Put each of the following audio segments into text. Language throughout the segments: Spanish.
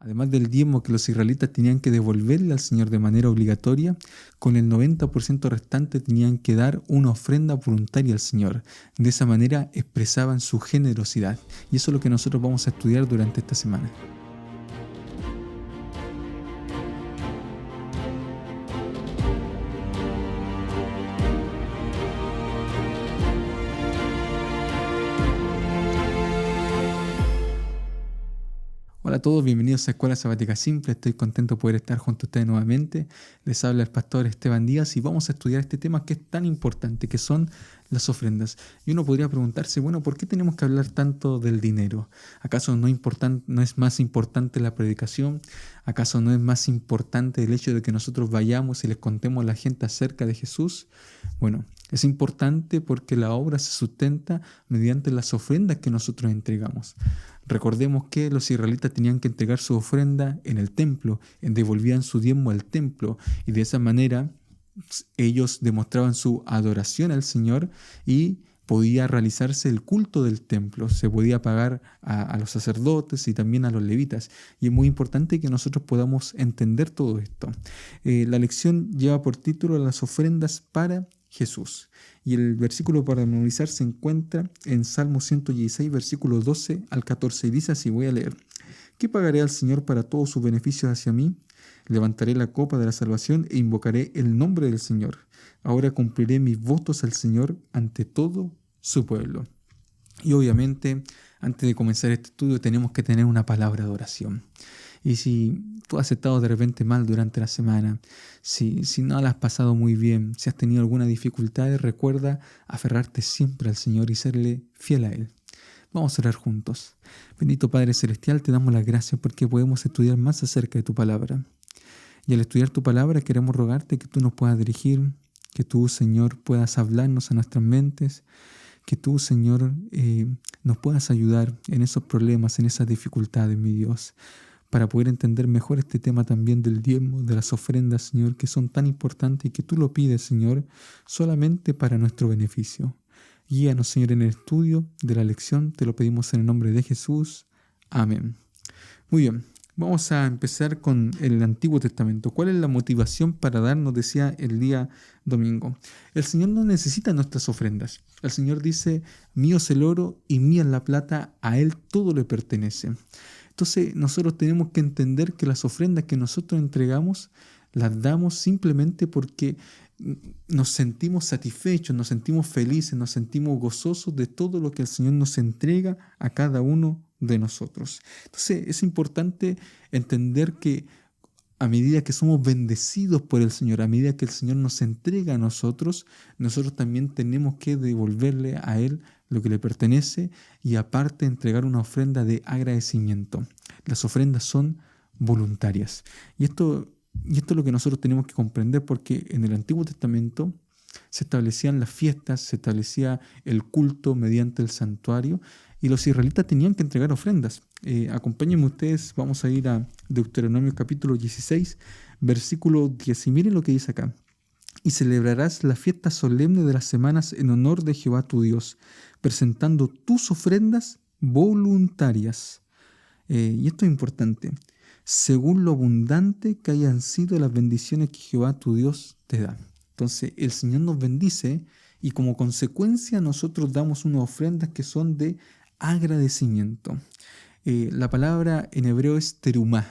Además del diezmo que los israelitas tenían que devolverle al Señor de manera obligatoria, con el 90% restante tenían que dar una ofrenda voluntaria al Señor. De esa manera expresaban su generosidad. Y eso es lo que nosotros vamos a estudiar durante esta semana. Hola a todos, bienvenidos a Escuela Sabática Simple. Estoy contento de poder estar junto a ustedes nuevamente. Les habla el pastor Esteban Díaz y vamos a estudiar este tema que es tan importante, que son las ofrendas. Y uno podría preguntarse, bueno, ¿por qué tenemos que hablar tanto del dinero? ¿Acaso no es más importante la predicación? ¿Acaso no es más importante el hecho de que nosotros vayamos y les contemos a la gente acerca de Jesús? Bueno, es importante porque la obra se sustenta mediante las ofrendas que nosotros entregamos. Recordemos que los israelitas tenían que entregar su ofrenda en el templo, devolvían su diezmo al templo y de esa manera ellos demostraban su adoración al Señor y podía realizarse el culto del templo, se podía pagar a los sacerdotes y también a los levitas. Y es muy importante que nosotros podamos entender todo esto. La lección lleva por título Las ofrendas para Jesús. Y el versículo para memorizar se encuentra en Salmo 116, versículos 12 al 14. Y dice así, voy a leer. ¿Qué pagaré al Señor para todos sus beneficios hacia mí? Levantaré la copa de la salvación e invocaré el nombre del Señor. Ahora cumpliré mis votos al Señor ante todo su pueblo. Y obviamente, antes de comenzar este estudio, tenemos que tener una palabra de oración. Y si tú has estado de repente mal durante la semana, si no la has pasado muy bien, si has tenido alguna dificultad, recuerda aferrarte siempre al Señor y serle fiel a Él. Vamos a orar juntos. Bendito Padre Celestial, te damos las gracias porque podemos estudiar más acerca de tu palabra. Y al estudiar tu palabra queremos rogarte que tú nos puedas dirigir, que tú, Señor, puedas hablarnos a nuestras mentes, que tú, Señor, nos puedas ayudar en esos problemas, en esas dificultades, mi Dios, para poder entender mejor este tema también del diezmo, de las ofrendas, Señor, que son tan importantes y que tú lo pides, Señor, solamente para nuestro beneficio. Guíanos, Señor, en el estudio de la lección, te lo pedimos en el nombre de Jesús. Amén. Muy bien, vamos a empezar con el Antiguo Testamento. ¿Cuál es la motivación para dar? Nos decía el día domingo. El Señor no necesita nuestras ofrendas. El Señor dice, mío es el oro y mía es la plata, a Él todo le pertenece. Entonces nosotros tenemos que entender que las ofrendas que nosotros entregamos las damos simplemente porque nos sentimos satisfechos, nos sentimos felices, nos sentimos gozosos de todo lo que el Señor nos entrega a cada uno de nosotros. Entonces es importante entender que a medida que somos bendecidos por el Señor, a medida que el Señor nos entrega a nosotros también tenemos que devolverle a Él lo que le pertenece y aparte entregar una ofrenda de agradecimiento. Las ofrendas son voluntarias. Y esto es lo que nosotros tenemos que comprender porque en el Antiguo Testamento se establecían las fiestas, se establecía el culto mediante el santuario y los israelitas tenían que entregar ofrendas. Acompáñenme ustedes, vamos a ir a Deuteronomio capítulo 16, versículo 10 y miren lo que dice acá. Y celebrarás la fiesta solemne de las semanas en honor de Jehová tu Dios, presentando tus ofrendas voluntarias. Y esto es importante, según lo abundante que hayan sido las bendiciones que Jehová tu Dios te da. Entonces el Señor nos bendice y como consecuencia nosotros damos unas ofrendas que son de agradecimiento. La palabra en hebreo es terumá.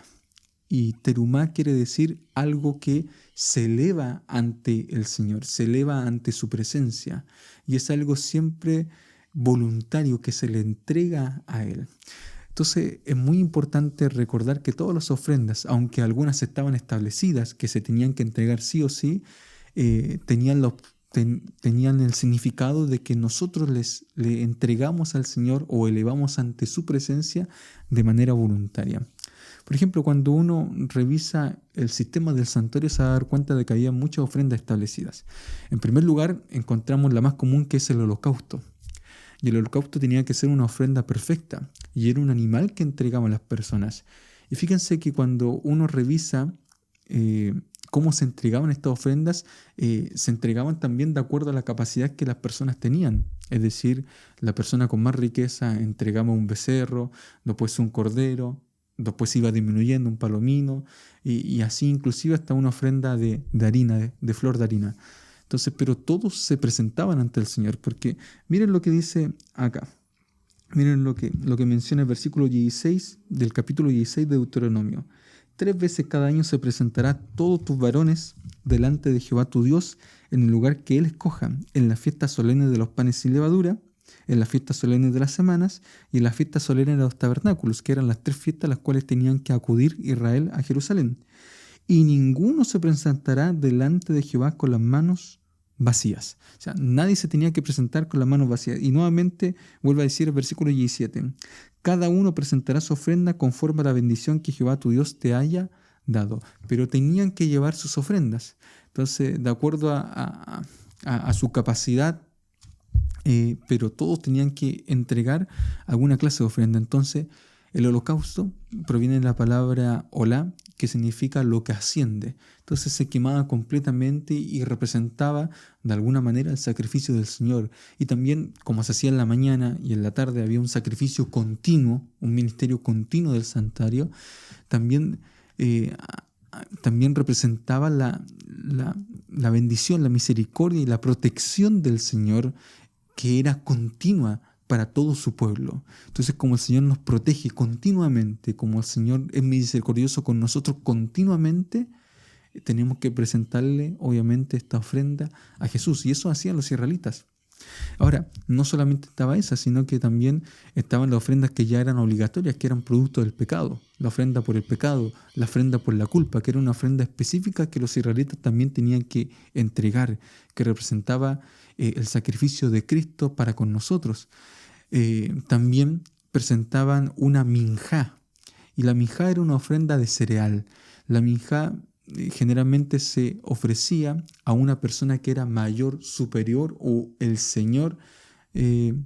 Y terumá quiere decir algo que se eleva ante el Señor, se eleva ante su presencia. Y es algo siempre voluntario que se le entrega a Él. Entonces es muy importante recordar que todas las ofrendas, aunque algunas estaban establecidas, que se tenían que entregar sí o sí, tenían el significado de que nosotros le entregamos al Señor o elevamos ante su presencia de manera voluntaria. Por ejemplo, cuando uno revisa el sistema del santuario se va a dar cuenta de que había muchas ofrendas establecidas. En primer lugar, encontramos la más común, que es el holocausto. Y el holocausto tenía que ser una ofrenda perfecta y era un animal que entregaban las personas. Y fíjense que cuando uno revisa cómo se entregaban estas ofrendas, se entregaban también de acuerdo a la capacidad que las personas tenían. Es decir, la persona con más riqueza entregaba un becerro, después un cordero, después iba disminuyendo un palomino, y así inclusive hasta una ofrenda de harina, de flor de harina. Entonces, pero todos se presentaban ante el Señor, porque miren lo que dice acá. Miren lo que menciona el versículo 16 del capítulo 16 de Deuteronomio. 3 veces cada año se presentará todos tus varones delante de Jehová tu Dios en el lugar que Él escoja, en las fiestas solemnes de los panes sin levadura, en las fiestas solemnes de las semanas y en las fiestas solemnes de los tabernáculos, que eran las 3 fiestas a las cuales tenían que acudir Israel a Jerusalén. Y ninguno se presentará delante de Jehová con las manos vacías. O sea, nadie se tenía que presentar con las manos vacías. Y nuevamente vuelve a decir el versículo 17. Cada uno presentará su ofrenda conforme a la bendición que Jehová tu Dios te haya dado. Pero tenían que llevar sus ofrendas. Entonces, de acuerdo a su capacidad, pero todos tenían que entregar alguna clase de ofrenda. Entonces, el holocausto proviene de la palabra olá, que significa lo que asciende. Entonces se quemaba completamente y representaba de alguna manera el sacrificio del Señor. Y también, como se hacía en la mañana y en la tarde, había un sacrificio continuo, un ministerio continuo del santuario, también, también representaba la bendición, la misericordia y la protección del Señor, que era continua para todo su pueblo. Entonces, como el Señor nos protege continuamente, como el Señor es misericordioso con nosotros continuamente, tenemos que presentarle, obviamente, esta ofrenda a Jesús. Y eso hacían los israelitas. Ahora, no solamente estaba esa, sino que también estaban las ofrendas que ya eran obligatorias, que eran producto del pecado. La ofrenda por el pecado, la ofrenda por la culpa, que era una ofrenda específica que los israelitas también tenían que entregar, que representaba el sacrificio de Cristo para con nosotros. También presentaban una minjá, y la minjá era una ofrenda de cereal. La minjá generalmente se ofrecía a una persona que era mayor, superior, o el Señor que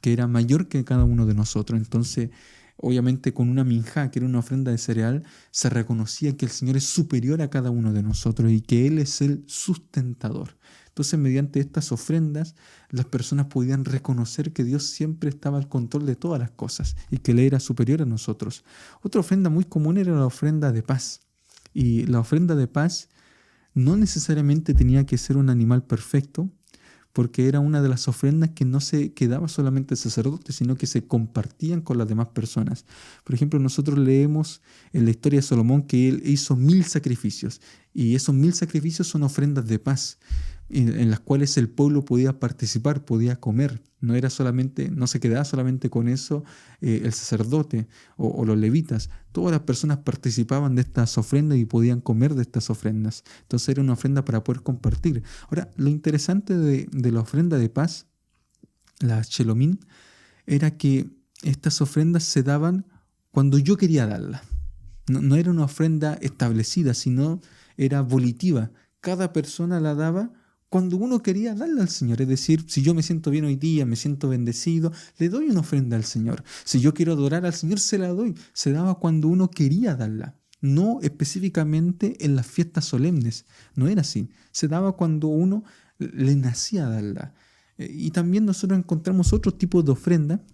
era mayor que cada uno de nosotros. Entonces, obviamente con una minjá, que era una ofrenda de cereal, se reconocía que el Señor es superior a cada uno de nosotros y que Él es el sustentador. Entonces, mediante estas ofrendas, las personas podían reconocer que Dios siempre estaba al control de todas las cosas y que Él era superior a nosotros. Otra ofrenda muy común era la ofrenda de paz. Y la ofrenda de paz no necesariamente tenía que ser un animal perfecto, porque era una de las ofrendas que no se quedaba solamente el sacerdote, sino que se compartían con las demás personas. Por ejemplo, nosotros leemos en la historia de Salomón que él hizo 1000 sacrificios, y esos 1000 sacrificios son ofrendas de paz, en las cuales el pueblo podía participar, podía comer. No se quedaba solamente con eso el sacerdote o los levitas. Todas las personas participaban de estas ofrendas y podían comer de estas ofrendas. Entonces era una ofrenda para poder compartir. Ahora, lo interesante de la ofrenda de paz, la Shelomín, era que estas ofrendas se daban cuando yo quería darlas. No era una ofrenda establecida, sino era volitiva. Cada persona la daba cuando uno quería darle al Señor. Es decir, si yo me siento bien hoy día, me siento bendecido, le doy una ofrenda al Señor. Si yo quiero adorar al Señor, se la doy. Se daba cuando uno quería darla, no específicamente en las fiestas solemnes. No era así. Se daba cuando uno le nacía darla. Y también nosotros encontramos otros tipos de ofrenda,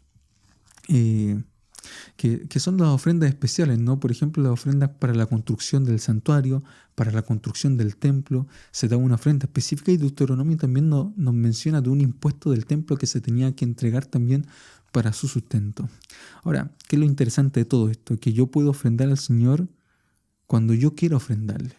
que son las ofrendas especiales, ¿no? Por ejemplo, las ofrendas para la construcción del santuario, para la construcción del templo, se da una ofrenda específica, y Deuteronomio también nos menciona de un impuesto del templo que se tenía que entregar también para su sustento. Ahora, ¿qué es lo interesante de todo esto? Que yo puedo ofrendar al Señor cuando yo quiera ofrendarle,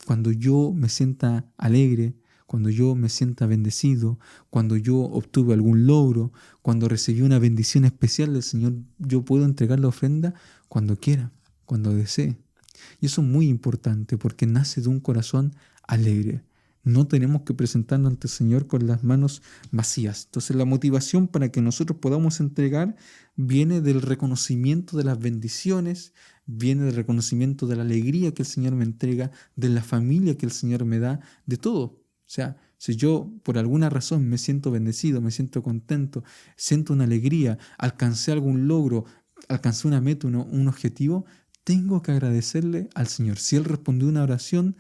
cuando yo me sienta alegre, cuando yo me sienta bendecido, cuando yo obtuve algún logro, cuando recibí una bendición especial del Señor. Yo puedo entregar la ofrenda cuando quiera, cuando desee. Y eso es muy importante porque nace de un corazón alegre. No tenemos que presentarnos ante el Señor con las manos vacías. Entonces, la motivación para que nosotros podamos entregar viene del reconocimiento de las bendiciones, viene del reconocimiento de la alegría que el Señor me entrega, de la familia que el Señor me da, de todo. O sea, si yo por alguna razón me siento bendecido, me siento contento, siento una alegría, alcancé algún logro, alcancé una meta, un objetivo, tengo que agradecerle al Señor. Si Él respondió una oración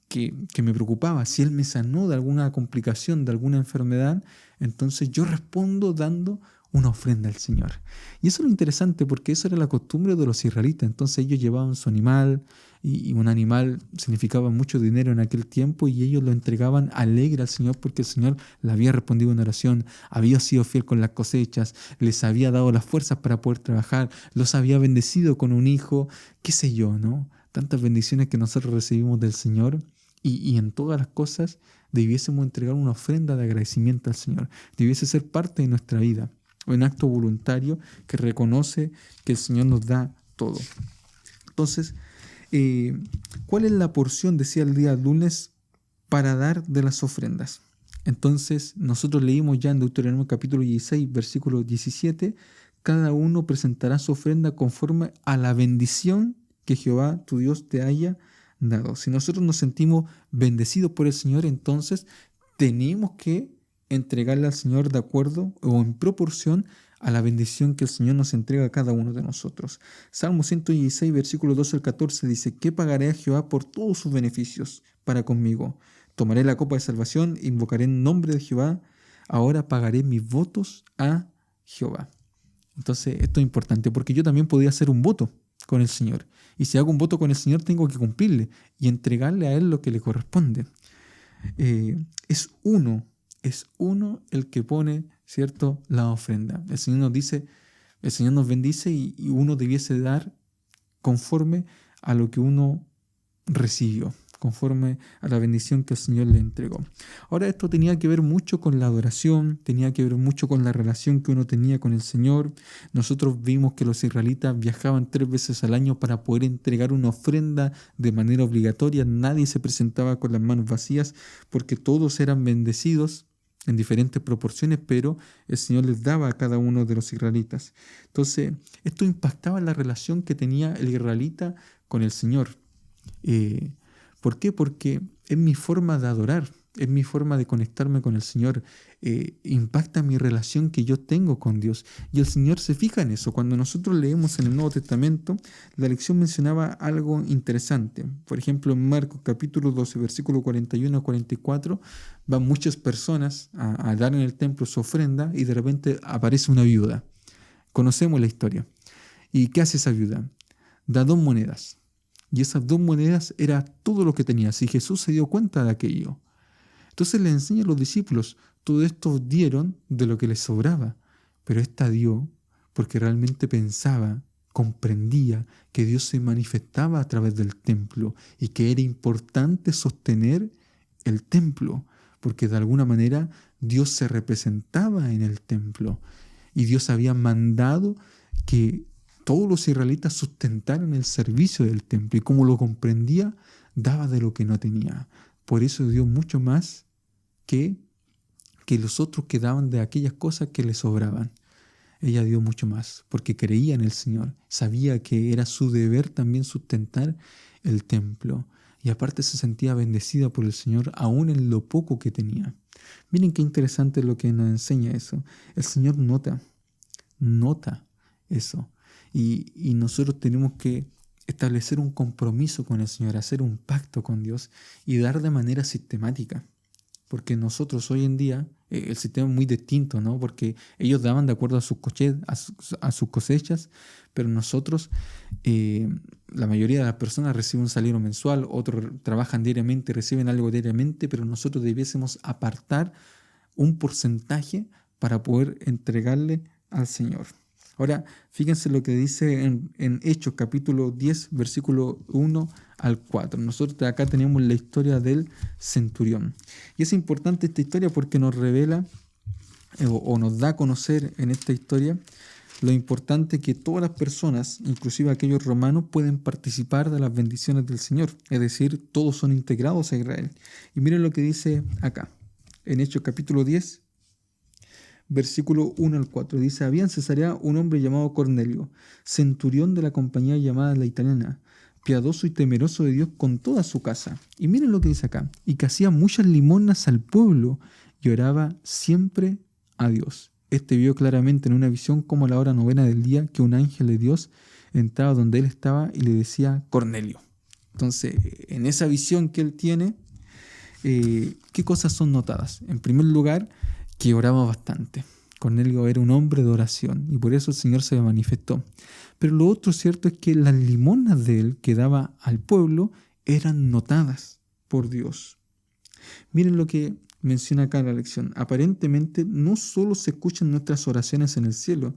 que me preocupaba, si Él me sanó de alguna complicación, de alguna enfermedad, entonces yo respondo dando una ofrenda al Señor. Y eso es lo interesante porque eso era la costumbre de los israelitas. Entonces ellos llevaban su animal y un animal significaba mucho dinero en aquel tiempo y ellos lo entregaban alegre al Señor porque el Señor le había respondido en oración, había sido fiel con las cosechas, les había dado las fuerzas para poder trabajar, los había bendecido con un hijo, qué sé yo, ¿no? Tantas bendiciones que nosotros recibimos del Señor y en todas las cosas debiésemos entregar una ofrenda de agradecimiento al Señor. Debiese ser parte de nuestra vida, un acto voluntario que reconoce que el Señor nos da todo. Entonces, ¿cuál es la porción, decía el día lunes, para dar de las ofrendas? Entonces, nosotros leímos ya en Deuteronomio capítulo 16, versículo 17, cada uno presentará su ofrenda conforme a la bendición que Jehová tu Dios te haya dado. Si nosotros nos sentimos bendecidos por el Señor, entonces tenemos que entregarle al Señor de acuerdo o en proporción a la bendición que el Señor nos entrega a cada uno de nosotros. Salmo 116, versículo 12 al 14 dice, ¿qué pagaré a Jehová por todos sus beneficios para conmigo? Tomaré la copa de salvación, invocaré en nombre de Jehová, ahora pagaré mis votos a Jehová. Entonces, esto es importante porque yo también podía hacer un voto con el Señor. Y si hago un voto con el Señor, tengo que cumplirle y entregarle a Él lo que le corresponde. Es uno el que pone, ¿cierto?, la ofrenda. El Señor nos dice, el Señor nos bendice y uno debiese dar conforme a lo que uno recibió, conforme a la bendición que el Señor le entregó. Ahora, esto tenía que ver mucho con la adoración, tenía que ver mucho con la relación que uno tenía con el Señor. Nosotros vimos que los israelitas viajaban 3 veces al año para poder entregar una ofrenda de manera obligatoria. Nadie se presentaba con las manos vacías porque todos eran bendecidos en diferentes proporciones, pero el Señor les daba a cada uno de los israelitas. Entonces, esto impactaba la relación que tenía el israelita con el Señor. ¿Por qué? Porque es mi forma de adorar, es mi forma de conectarme con el Señor, impacta mi relación que yo tengo con Dios. Y el Señor se fija en eso. Cuando nosotros leemos en el Nuevo Testamento, la lección mencionaba algo interesante. Por ejemplo, en Marcos capítulo 12, versículo 41 a 44, van muchas personas a dar en el templo su ofrenda y de repente aparece una viuda. Conocemos la historia. ¿Y qué hace esa viuda? Da 2 monedas. Y esas 2 monedas era todo lo que tenía. Si Jesús se dio cuenta de aquello. Entonces le enseña a los discípulos, todo esto dieron de lo que les sobraba, pero esta dio porque realmente pensaba, comprendía que Dios se manifestaba a través del templo y que era importante sostener el templo, porque de alguna manera Dios se representaba en el templo y Dios había mandado que todos los israelitas sustentaran el servicio del templo y como lo comprendía, daba de lo que no tenía. Por eso dio mucho más que los otros que daban de aquellas cosas que le sobraban. Ella dio mucho más porque creía en el Señor, sabía que era su deber también sustentar el templo y aparte se sentía bendecida por el Señor aún en lo poco que tenía. Miren qué interesante lo que nos enseña eso. El Señor nota eso y nosotros tenemos que establecer un compromiso con el Señor, hacer un pacto con Dios y dar de manera sistemática. Porque nosotros hoy en día, el sistema es muy distinto, ¿no? Porque ellos daban de acuerdo a sus cosechas, pero nosotros, la mayoría de las personas reciben un salario mensual, otros trabajan diariamente, reciben algo diariamente, pero nosotros debiésemos apartar un porcentaje para poder entregarle al Señor. Ahora, fíjense lo que dice en Hechos capítulo 10, versículo 1 al 4. Nosotros acá tenemos la historia del centurión. Y es importante esta historia porque nos revela o nos da a conocer en esta historia lo importante que todas las personas, inclusive aquellos romanos, pueden participar de las bendiciones del Señor. Es decir, todos son integrados a Israel. Y miren lo que dice acá, en Hechos capítulo 10, versículo 1 al 4, dice, había en Cesarea un hombre llamado Cornelio, centurión de la compañía llamada la Italiana, piadoso y temeroso de Dios con toda su casa. Y miren lo que dice acá, y que hacía muchas limosnas al pueblo y oraba siempre a Dios. Este vio claramente en una visión como a la hora 9 del día que un ángel de Dios entraba donde él estaba y le decía Cornelio. Entonces, en esa visión que él tiene, ¿qué cosas son notadas? En primer lugar, que oraba bastante. Cornelio era un hombre de oración y por eso el Señor se le manifestó. Pero lo otro cierto es que las limosnas de él que daba al pueblo eran notadas por Dios. Miren lo que menciona acá la lección. Aparentemente no solo se escuchan nuestras oraciones en el cielo,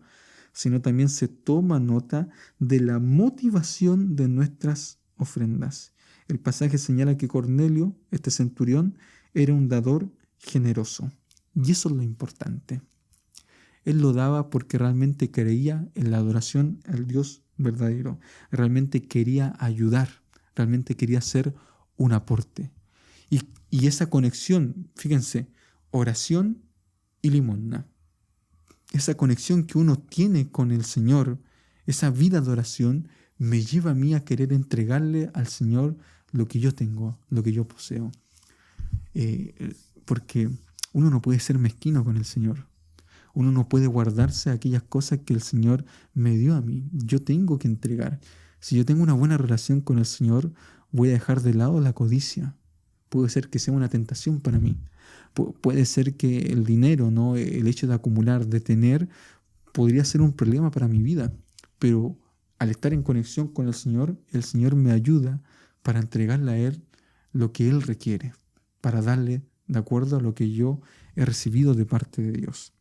sino también se toma nota de la motivación de nuestras ofrendas. El pasaje señala que Cornelio, este centurión, era un dador generoso. Y eso es lo importante. Él lo daba porque realmente creía en la adoración al Dios verdadero. Realmente quería ayudar. Realmente quería hacer un aporte. Y esa conexión, fíjense, oración y limosna. Esa conexión que uno tiene con el Señor, esa vida de oración, me lleva a mí a querer entregarle al Señor lo que yo tengo, lo que yo poseo. Porque uno no puede ser mezquino con el Señor. Uno no puede guardarse aquellas cosas que el Señor me dio a mí. Yo tengo que entregar. Si yo tengo una buena relación con el Señor, voy a dejar de lado la codicia. Puede ser que sea una tentación para mí. Puede ser que el dinero, ¿no? El hecho de acumular, de tener, podría ser un problema para mi vida. Pero al estar en conexión con el Señor me ayuda para entregarle a Él lo que Él requiere, para darle de acuerdo a lo que yo he recibido de parte de Dios.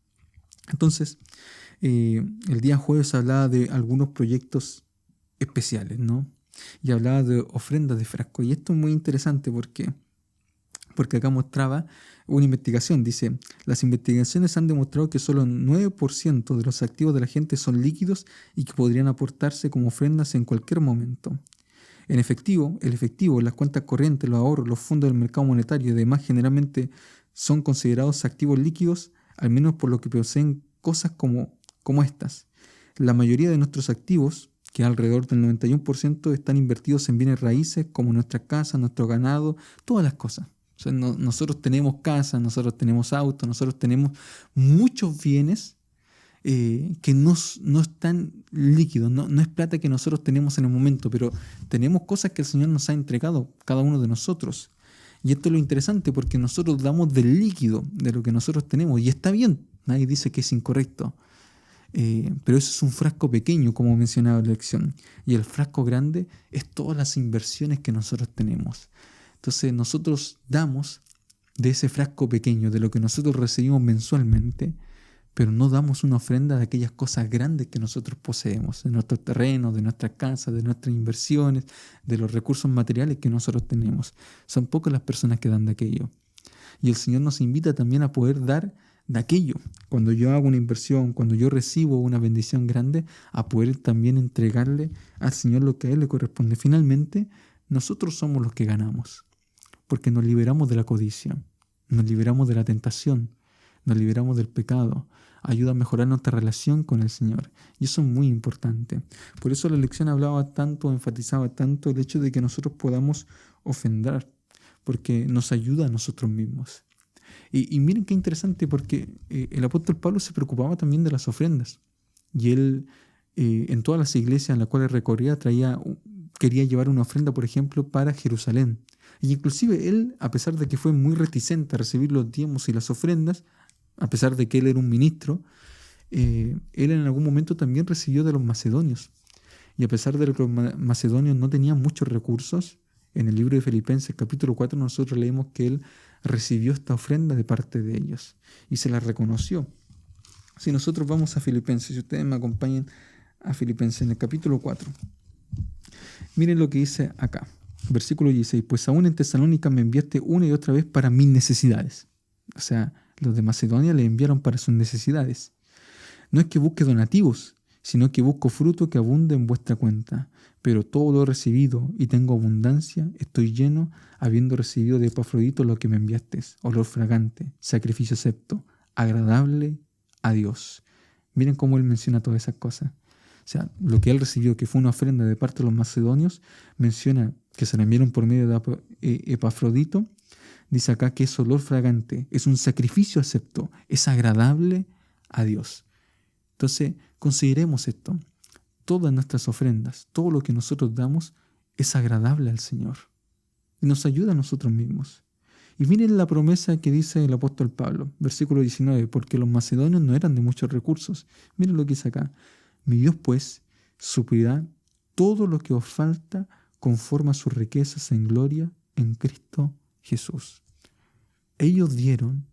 Entonces, el día jueves hablaba de algunos proyectos especiales, ¿no? Y hablaba de ofrendas de frasco. Y esto es muy interesante porque acá mostraba una investigación. Dice, las investigaciones han demostrado que solo 9% de los activos de la gente son líquidos y que podrían aportarse como ofrendas en cualquier momento. El efectivo, las cuentas corrientes, los ahorros, los fondos del mercado monetario y demás generalmente son considerados activos líquidos, al menos por lo que poseen cosas como estas. La mayoría de nuestros activos, que alrededor del 91%, están invertidos en bienes raíces como nuestra casa, nuestro ganado, todas las cosas. O sea, nosotros tenemos casa, nosotros tenemos auto, nosotros tenemos muchos bienes que no están líquidos, no es plata que nosotros tenemos en el momento, pero tenemos cosas que el Señor nos ha entregado, cada uno de nosotros. Y esto es lo interesante porque nosotros damos del líquido, de lo que nosotros tenemos, y está bien, nadie dice que es incorrecto. Pero eso es un frasco pequeño, como mencionaba la lección. Y el frasco grande es todas las inversiones que nosotros tenemos. Entonces nosotros damos de ese frasco pequeño, de lo que nosotros recibimos mensualmente, pero no damos una ofrenda de aquellas cosas grandes que nosotros poseemos, de nuestros terrenos, de nuestras casas, de nuestras inversiones, de los recursos materiales que nosotros tenemos. Son pocas las personas que dan de aquello. Y el Señor nos invita también a poder dar de aquello. Cuando yo hago una inversión, cuando yo recibo una bendición grande, a poder también entregarle al Señor lo que a Él le corresponde. Finalmente, nosotros somos los que ganamos, porque nos liberamos de la codicia, nos liberamos de la tentación, nos liberamos del pecado, ayuda a mejorar nuestra relación con el Señor. Y eso es muy importante. Por eso la lección hablaba tanto, enfatizaba tanto el hecho de que nosotros podamos ofrendar, porque nos ayuda a nosotros mismos. Y miren qué interesante, porque el apóstol Pablo se preocupaba también de las ofrendas. Y él, en todas las iglesias en las cuales recorría, quería llevar una ofrenda, por ejemplo, para Jerusalén. Y inclusive él, a pesar de que fue muy reticente a recibir los diezmos y las ofrendas, a pesar de que él era un ministro, él en algún momento también recibió de los macedonios. Y a pesar de que los macedonios no tenían muchos recursos, en el libro de Filipenses capítulo 4 nosotros leemos que él recibió esta ofrenda de parte de ellos y se la reconoció. Si nosotros vamos a Filipenses, si ustedes me acompañan a Filipenses en el capítulo 4, miren lo que dice acá, versículo 16, pues aún en Tesalónica me enviaste una y otra vez para mis necesidades. O sea, los de Macedonia le enviaron para sus necesidades. No es que busque donativos, sino que busco fruto que abunde en vuestra cuenta. Pero todo lo he recibido y tengo abundancia, estoy lleno, habiendo recibido de Epafrodito lo que me enviaste, olor fragante, sacrificio acepto, agradable a Dios. Miren cómo él menciona todas esas cosas. O sea, lo que él recibió, que fue una ofrenda de parte de los macedonios, menciona que se la enviaron por medio de Epafrodito. Dice acá que es olor fragante, es un sacrificio acepto, es agradable a Dios. Entonces, consideremos esto. Todas nuestras ofrendas, todo lo que nosotros damos es agradable al Señor. Y nos ayuda a nosotros mismos. Y miren la promesa que dice el apóstol Pablo, versículo 19, porque los macedonios no eran de muchos recursos. Miren lo que dice acá. Mi Dios pues suplirá todo lo que os falta conforme a sus riquezas en gloria en Cristo Jesús. Ellos dieron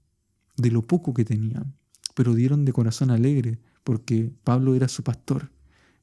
de lo poco que tenían, pero dieron de corazón alegre porque Pablo era su pastor,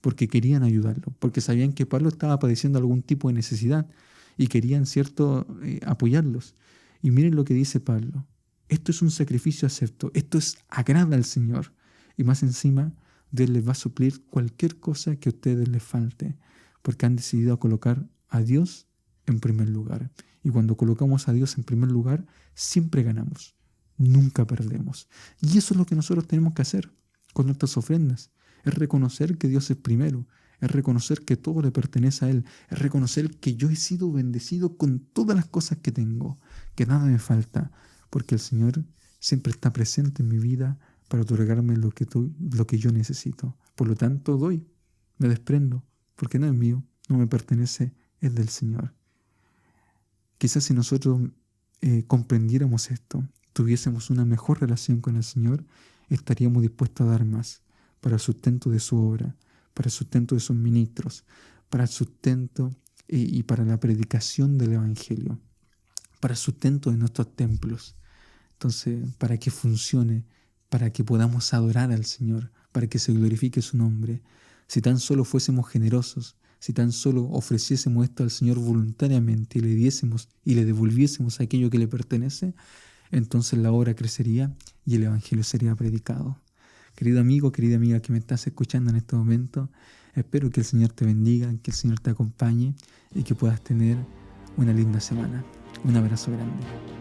porque querían ayudarlo, porque sabían que Pablo estaba padeciendo algún tipo de necesidad y querían, cierto, apoyarlos. Y miren lo que dice Pablo. Esto es un sacrificio acepto, esto es agrada al Señor. Y más encima, Dios les va a suplir cualquier cosa que a ustedes les falte, porque han decidido colocar a Dios en primer lugar. Y cuando colocamos a Dios en primer lugar, siempre ganamos, nunca perdemos. Y eso es lo que nosotros tenemos que hacer con nuestras ofrendas. Es reconocer que Dios es primero, es reconocer que todo le pertenece a Él, es reconocer que yo he sido bendecido con todas las cosas que tengo, que nada me falta, porque el Señor siempre está presente en mi vida para otorgarme lo que yo necesito. Por lo tanto, doy, me desprendo, porque no es mío, no me pertenece, es del Señor. Quizás si nosotros comprendiéramos esto, tuviésemos una mejor relación con el Señor, estaríamos dispuestos a dar más para el sustento de su obra, para el sustento de sus ministros, para el sustento y para la predicación del Evangelio, para el sustento de nuestros templos. Entonces, para que funcione, para que podamos adorar al Señor, para que se glorifique su nombre. Si tan solo fuésemos generosos, si tan solo ofreciésemos esto al Señor voluntariamente y le diésemos y le devolviésemos aquello que le pertenece, entonces la obra crecería y el Evangelio sería predicado. Querido amigo, querida amiga que me estás escuchando en este momento, espero que el Señor te bendiga, que el Señor te acompañe y que puedas tener una linda semana. Un abrazo grande.